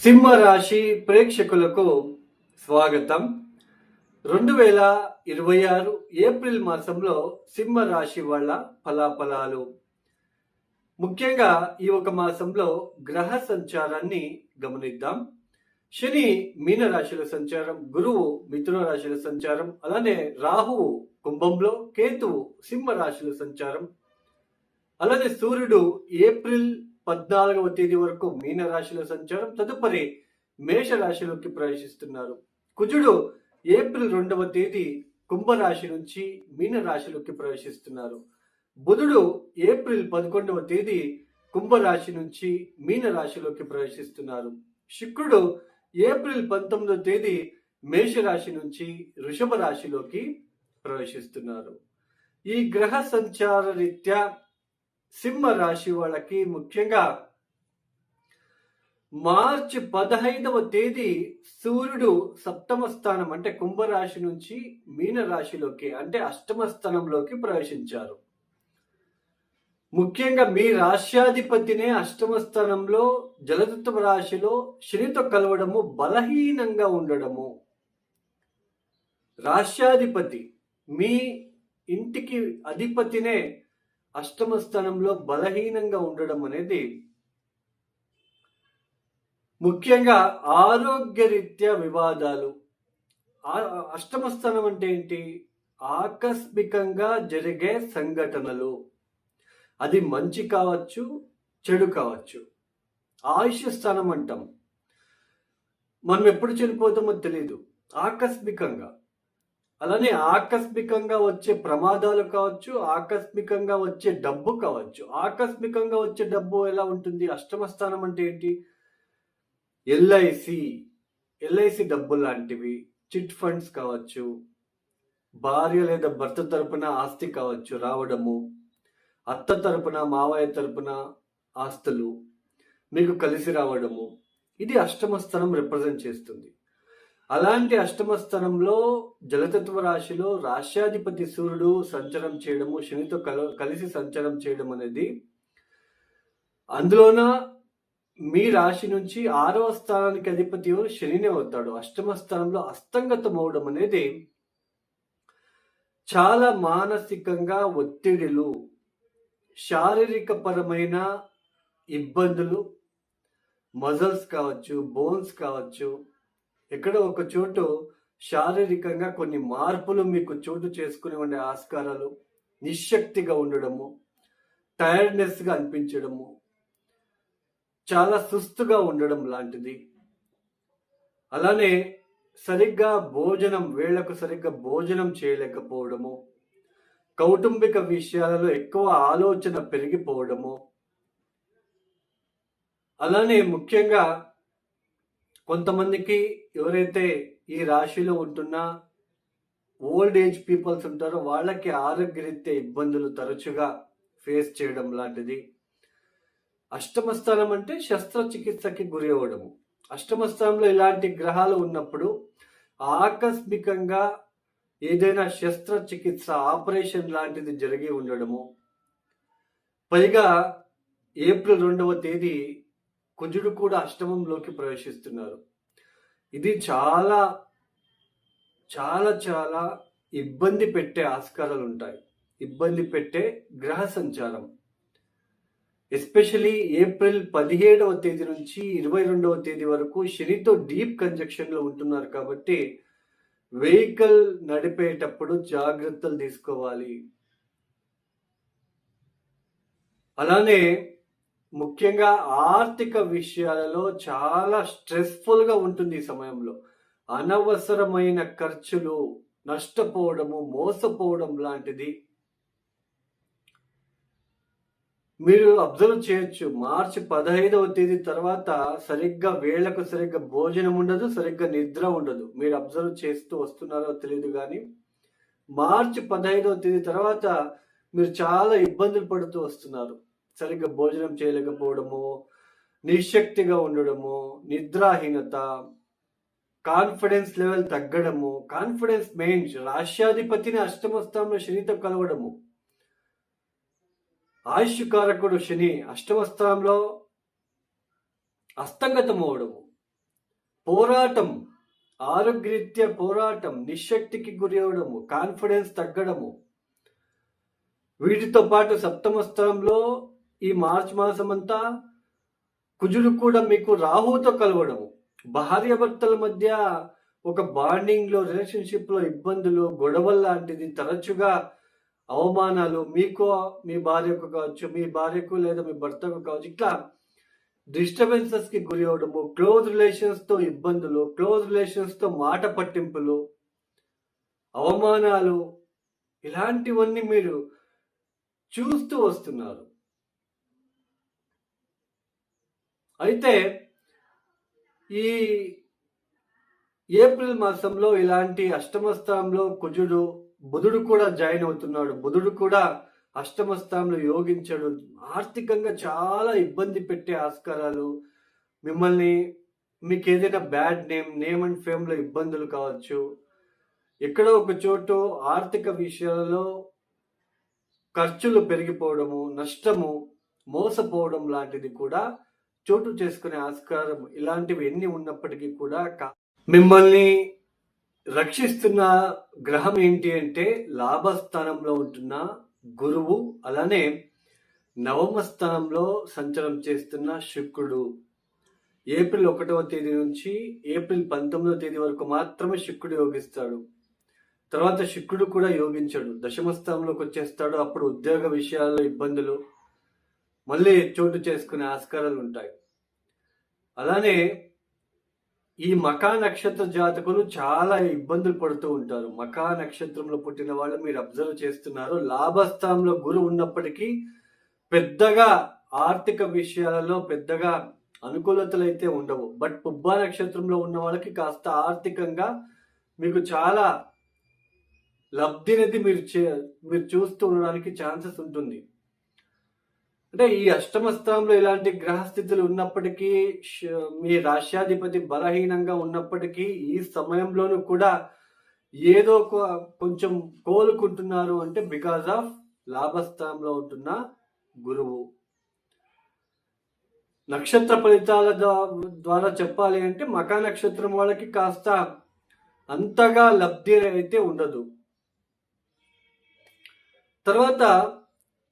సింహ రాశి ప్రేక్షకులకు స్వాగతం. 2026 ఏప్రిల్ మాసంలో సింహ రాశి వాళ్ళ ఫలాఫలాలు. ముఖ్యంగా ఈ ఒక మాసంలో గ్రహ సంచారాన్ని గమనిద్దాం. శని మీన రాశిలో సంచారం, గురువు మిథున రాశిలో సంచారం, అలానే రాహువు కుంభంలో, కేతువు సింహ రాశిలో సంచారం, అలానే సూర్యుడు ఏప్రిల్ 14వ తేదీ వరకు మీన రాశిలో సంచారం, తదుపరి మేష రాశిలోకి ప్రవేశిస్తున్నారు. కుజుడు ఏప్రిల్ 2వ తేదీ కుంభరాశి నుంచి మీన రాశిలోకి ప్రవేశిస్తున్నారు. బుధుడు ఏప్రిల్ 11వ తేదీ కుంభరాశి నుంచి మీన రాశిలోకి ప్రవేశిస్తున్నారు. శుక్రుడు ఏప్రిల్ 19వ తేదీ మేషరాశి నుంచి వృషభ రాశిలోకి ప్రవేశిస్తున్నారు. ఈ గ్రహ సంచార రీత్యా సింహ రాశి వాళ్ళకి ముఖ్యంగా మార్చి 15వ తేదీ సూర్యుడు సప్తమ స్థానం అంటే కుంభరాశి నుంచి మీన రాశిలోకి అంటే అష్టమ స్థానంలోకి ప్రవేశించారు. ముఖ్యంగా మీ రాశ్యాధిపతినే అష్టమ స్థానంలో జలతత్వ రాశిలో శనితో కలవడము, బలహీనంగా ఉండడము. రాశ్యాధిపతి మీ ఇంటికి అధిపతినే అష్టమ స్థానంలో బలహీనంగా ఉండడం అనేది ముఖ్యంగా ఆరోగ్యరీత్యా వివాదాలు. అష్టమ స్థానం అంటే ఏంటి? ఆకస్మికంగా జరిగే సంఘటనలు. అది మంచి కావచ్చు, చెడు కావచ్చు. ఆయుష్ స్థానం అంటాం. మనం ఎప్పుడు చనిపోతామో తెలియదు. ఆకస్మికంగా, అలానే ఆకస్మికంగా వచ్చే ప్రమాదాలు కావచ్చు, ఆకస్మికంగా వచ్చే డబ్బు కావచ్చు. ఆకస్మికంగా వచ్చే డబ్బు ఎలా ఉంటుంది? అష్టమ స్థానం అంటే ఏంటి? ఎల్ఐసి డబ్బు లాంటివి, చిట్ ఫండ్స్ కావచ్చు, భార్య లేదా భర్త తరపున ఆస్తి కావచ్చు రావడము, అత్త తరపున మావయ్య తరపున ఆస్తులు మీకు కలిసి రావడము, ఇది అష్టమ స్థానం రిప్రజెంట్ చేస్తుంది. అలాంటి అష్టమ స్థానంలో జలతత్వ రాశిలో రాశ్యాధిపతి సూర్యుడు సంచారం చేయడము, శనితో కలిసి సంచారం చేయడం అనేది, అందులోన మీ రాశి నుంచి 6వ స్థానానికి అధిపతి శనినే అవుతాడు. అష్టమ స్థానంలో అస్తంగతం అవడం అనేది చాలా మానసికంగా ఒత్తిడిలు, శారీరక పరమైన ఇబ్బందులు, మజల్స్ కావచ్చు, బోన్స్ కావచ్చు, ఎక్కడో ఒక చోటు శారీరకంగా కొన్ని మార్పులు మీకు చోటు చేసుకుని ఉండే ఆస్కారాలు, నిశ్శక్తిగా ఉండడము, టైర్డ్నెస్గా అనిపించడము, చాలా సుస్తుగా ఉండడం లాంటిది. అలానే సరిగ్గా వేళకు సరిగ్గా భోజనం చేయలేకపోవడము, కౌటుంబిక విషయాలలో ఎక్కువ ఆలోచన పెరిగిపోవడము, అలానే ముఖ్యంగా కొంతమందికి ఎవరైతే ఈ రాశిలో ఉంటున్న ఓల్డ్ ఏజ్ పీపుల్స్ ఉంటారో వాళ్ళకి ఆరోగ్యరీత్యా ఇబ్బందులు తరచుగా ఫేస్ చేయడం లాంటిది. అష్టమ స్థానం అంటే శస్త్రచికిత్సకి గురి అవ్వడము. అష్టమ స్థానంలో ఇలాంటి గ్రహాలు ఉన్నప్పుడు ఆకస్మికంగా ఏదైనా శస్త్రచికిత్స, ఆపరేషన్ లాంటిది జరిగి ఉండడము. పైగా ఏప్రిల్ 2వ తేదీ కుజుడు కూడా అష్టమంలోకి ప్రవేశిస్తున్నారు. ఇది చాలా చాలా చాలా ఇబ్బంది పెట్టే ఆస్కారాలు ఉంటాయి. ఇబ్బంది పెట్టే గ్రహ సంచారం. ఎస్పెషలీ ఏప్రిల్ 17వ తేదీ నుంచి 22వ తేదీ వరకు శనితో డీప్ కంజక్షన్లో ఉంటున్నారు కాబట్టి వెహికల్ నడిపేటప్పుడు జాగ్రత్తలు తీసుకోవాలి. అలానే ముఖ్యంగా ఆర్థిక విషయాలలో చాలా స్ట్రెస్ఫుల్గా ఉంటుంది ఈ సమయంలో. అనవసరమైన ఖర్చులు, నష్టపోవడము, మోసపోవడం లాంటిది మీరు అబ్జర్వ్ చేయొచ్చు. మార్చి 15వ తేదీ తర్వాత సరిగ్గా వేళ్లకు సరిగ్గా భోజనం ఉండదు, సరిగ్గా నిద్ర ఉండదు. మీరు అబ్జర్వ్ చేస్తూ వస్తున్నారో తెలియదు కానీ మార్చి 15వ తేదీ తర్వాత మీరు చాలా ఇబ్బందులు పడుతూ వస్తున్నారు. సరిగ్గా భోజనం చేయలేకపోవడము, నిశ్శక్తిగా ఉండడము, నిద్రాహీనత, కాన్ఫిడెన్స్ లెవెల్ తగ్గడము. Confidence main. రాశ్యాధిపతిని అష్టమ స్థానంలో శనితో కలవడము, ఆయుష్కారకుడు శని అష్టమ స్థానంలో అస్తంగతం అవడము, పోరాటం, ఆరోగ్యరీత్యా పోరాటం, నిశ్శక్తికి గురి అవ్వడము, కాన్ఫిడెన్స్ తగ్గడము, వీటితో పాటు సప్తమ స్థానంలో ఈ మార్చి మాసం అంతా కుజుడు కూడా మీకు రాహుతో కలవడము, భార్యాభర్తల మధ్య ఒక బాండింగ్లో, రిలేషన్షిప్లో ఇబ్బందులు, గొడవలు లాంటిది, తరచుగా అవమానాలు, మీకు మీ భార్యకు కావచ్చు, మీ భార్యకు లేదా మీ భర్తకు కావచ్చు, ఇట్లా డిస్టర్బెన్సెస్కి గురి అవడము, క్లోజ్ రిలేషన్స్తో ఇబ్బందులు, క్లోజ్ రిలేషన్స్తో మాట పట్టింపులు, అవమానాలు, ఇలాంటివన్నీ మీరు చూస్తూ వస్తున్నారు. అయితే ఈ ఏప్రిల్ మాసంలో ఇలాంటి అష్టమ స్థానంలో కుజుడు, బుధుడు కూడా జాయిన్ అవుతున్నాడు. బుధుడు కూడా అష్టమ స్థానంలో యోగించడు. ఆర్థికంగా చాలా ఇబ్బంది పెట్టే ఆస్కారాలు, మిమ్మల్ని మీకు ఏదైనా బ్యాడ్ నేమ్ అండ్ ఫేమ్లో ఇబ్బందులు కావచ్చు, ఎక్కడో ఒక చోటు ఆర్థిక విషయాలలో ఖర్చులు పెరిగిపోవడము, నష్టము, మోసపోవడం లాంటిది కూడా చోటు చేసుకునే ఆస్కారం, ఇలాంటివి ఎన్ని ఉన్నప్పటికీ కూడా మిమ్మల్ని రక్షిస్తున్న గ్రహం ఏంటి అంటే లాభస్థానంలో ఉంటున్న గురువు, అలానే నవమ స్థానంలో సంచారం చేస్తున్న శుక్రుడు. ఏప్రిల్ 1వ తేదీ నుంచి ఏప్రిల్ 19వ తేదీ వరకు మాత్రమే శుక్రుడు యోగిస్తాడు. తర్వాత శుక్రుడు కూడా యోగించాడు, దశమ స్థానంలోకి వచ్చేస్తాడు. అప్పుడు ఉద్యోగ విషయాల్లో ఇబ్బందులు మళ్ళీ చోటు చేసుకునే ఆస్కారాలు ఉంటాయి. అలానే ఈ మకా నక్షత్ర జాతకులు చాలా ఇబ్బందులు పడుతూ ఉంటారు. మకా నక్షత్రంలో పుట్టిన వాళ్ళు మీరు అబ్జర్వ్ చేస్తున్నారు, లాభస్థానంలో గురువు ఉన్నప్పటికీ పెద్దగా ఆర్థిక విషయాలలో పెద్దగా అనుకూలతలు అయితే ఉండవు. బట్ పుబ్బా నక్షత్రంలో ఉన్న వాళ్ళకి కాస్త ఆర్థికంగా మీకు చాలా లబ్ధి అనేది మీరు చూస్తూ ఉండడానికి ఛాన్సెస్ ఉంటుంది. అంటే ఈ అష్టమ స్థానంలో ఇలాంటి గ్రహస్థితులు ఉన్నప్పటికీ, మీ రాష్ట్రాధిపతి బలహీనంగా ఉన్నప్పటికీ, ఈ సమయంలోనూ కూడా ఏదో కొంచెం కోలుకుంటున్నారు అంటే బికాజ్ ఆఫ్ లాభస్థానంలో ఉంటున్న గురువు. నక్షత్ర ఫలితాల ద్వారా చెప్పాలి అంటే మకా నక్షత్రం వాళ్ళకి కాస్త అంతగా లబ్ధి అయితే ఉండదు. తర్వాత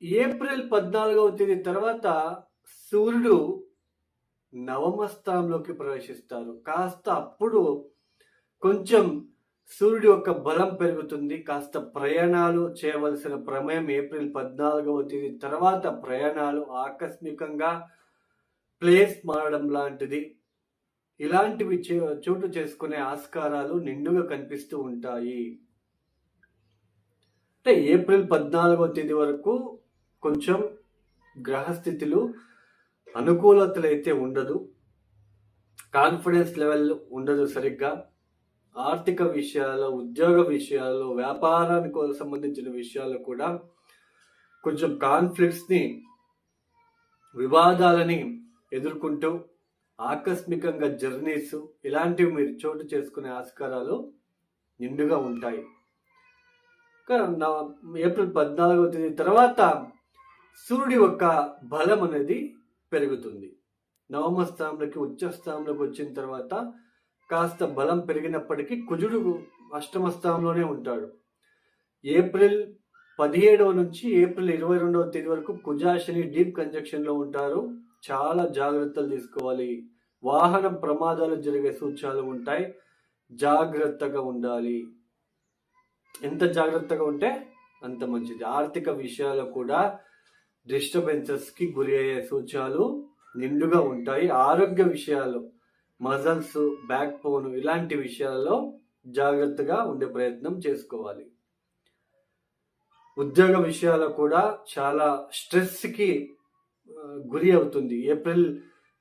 ఏప్రిల్ 14వ తేదీ తర్వాత సూర్యుడు నవమ స్థానంలోకి ప్రవేశిస్తారు. కాస్త అప్పుడు కొంచెం సూర్యుడు యొక్క బలం పెరుగుతుంది. కాస్త ప్రయాణాలు చేయవలసిన ప్రమేయం ఏప్రిల్ 14వ తేదీ తర్వాత, ప్రయాణాలు, ఆకస్మికంగా ప్లేస్ మారడం లాంటిది, ఇలాంటివి చోటు చేసుకునే ఆస్కారాలు నిండుగా కనిపిస్తూ ఉంటాయి. అంటే ఏప్రిల్ 14వ తేదీ వరకు కొంచెం గ్రహస్థితులు అనుకూలతలు అయితే ఉండదు, కాన్ఫిడెన్స్ లెవెల్ ఉండదు సరిగ్గా. ఆర్థిక విషయాల్లో, ఉద్యోగ విషయాల్లో, వ్యాపారానికి సంబంధించిన విషయాల్లో కూడా కొంచెం కాన్ఫ్లిక్ట్స్ని, వివాదాలని ఎదుర్కొంటూ ఆకస్మికంగా జర్నీస్ ఇలాంటివి మీరు చోటు చేసుకునే ఆస్కారాలు నిండుగా ఉంటాయి. ఏప్రిల్ 14వ తేదీ తర్వాత సూర్యుడి యొక్క బలం అనేది పెరుగుతుంది. నవమ స్థానంలోకి, ఉచ్చ స్థానంలోకి వచ్చిన తర్వాత కాస్త బలం పెరిగినప్పటికీ కుజుడు అష్టమ స్థానంలోనే ఉంటాడు. ఏప్రిల్ 17వ నుంచి ఏప్రిల్ 22వ తేదీ వరకు కుజాశని డీప్ కంజక్షన్లో ఉంటారు. చాలా జాగ్రత్తలు తీసుకోవాలి. వాహనం ప్రమాదాలు జరిగే సూచనలు ఉంటాయి, జాగ్రత్తగా ఉండాలి. ఎంత జాగ్రత్తగా ఉంటే అంత మంచిది. ఆర్థిక విషయాలు కూడా డిస్టర్బెన్సెస్కి గురి అయ్యే సూచనలు నిండుగా ఉంటాయి. ఆరోగ్య విషయాలు, మజల్స్, బ్యాక్ బోన్ ఇలాంటి విషయాల్లో జాగ్రత్తగా ఉండే ప్రయత్నం చేసుకోవాలి. ఉద్యోగ విషయాల్లో కూడా చాలా స్ట్రెస్కి గురి అవుతుంది. ఏప్రిల్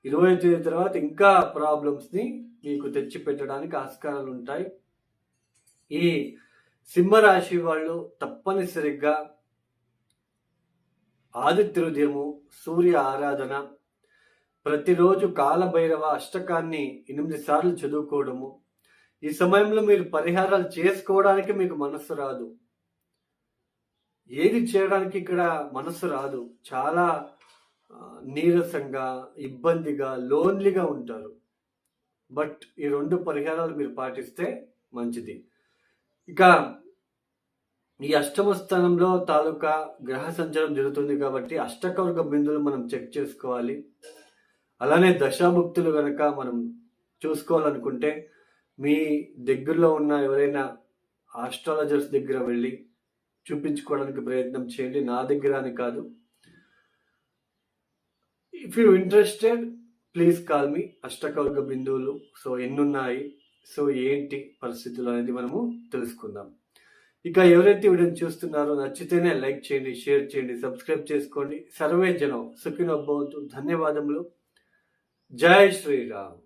20వ తేదీ తర్వాత ఇంకా ప్రాబ్లమ్స్ని మీకు తెచ్చి పెట్టడానికి ఆస్కారాలు ఉంటాయి. ఈ సింహరాశి వాళ్ళు తప్పనిసరిగా ఆదిత్య హృదయము, సూర్య ఆరాధన, ప్రతిరోజు కాలభైరవ అష్టకాన్ని 8 సార్లు చదువుకోవడము. ఈ సమయంలో మీరు పరిహారాలు చేసుకోవడానికి మీకు మనస్సు రాదు, ఏది చేయడానికి ఇక్కడ మనస్సు రాదు. చాలా నీరసంగా, ఇబ్బందిగా, లోన్లీగా ఉంటారు. బట్ ఈ 2 పరిహారాలు మీరు పాటిస్తే మంచిది. ఇక ఈ అష్టమ స్థానంలో తాలూకా గ్రహ సంచారం జరుగుతుంది కాబట్టి అష్టకవర్గ బిందువులు మనం చెక్ చేసుకోవాలి. అలానే దశాభుక్తులు కనుక మనం చూసుకోవాలనుకుంటే మీ దగ్గరలో ఉన్న ఎవరైనా ఆస్ట్రాలజర్స్ దగ్గర వెళ్ళి చూపించుకోవడానికి ప్రయత్నం చేయండి, నా దగ్గర అని కాదు. If you interested please call me. అష్టకవర్గ బిందువులు సో ఎన్నున్నాయి, సో ఏంటి పరిస్థితులు అనేది మనము తెలుసుకుందాం. ఇక ఎవరైతే వీడియోని చూస్తున్నారో నచ్చితేనే లైక్ చేయండి, షేర్ చేయండి, సబ్స్క్రైబ్ చేసుకోండి. సర్వే జనం సుఖినో భవంతు. ధన్యవాదములు. జై శ్రీరామ్.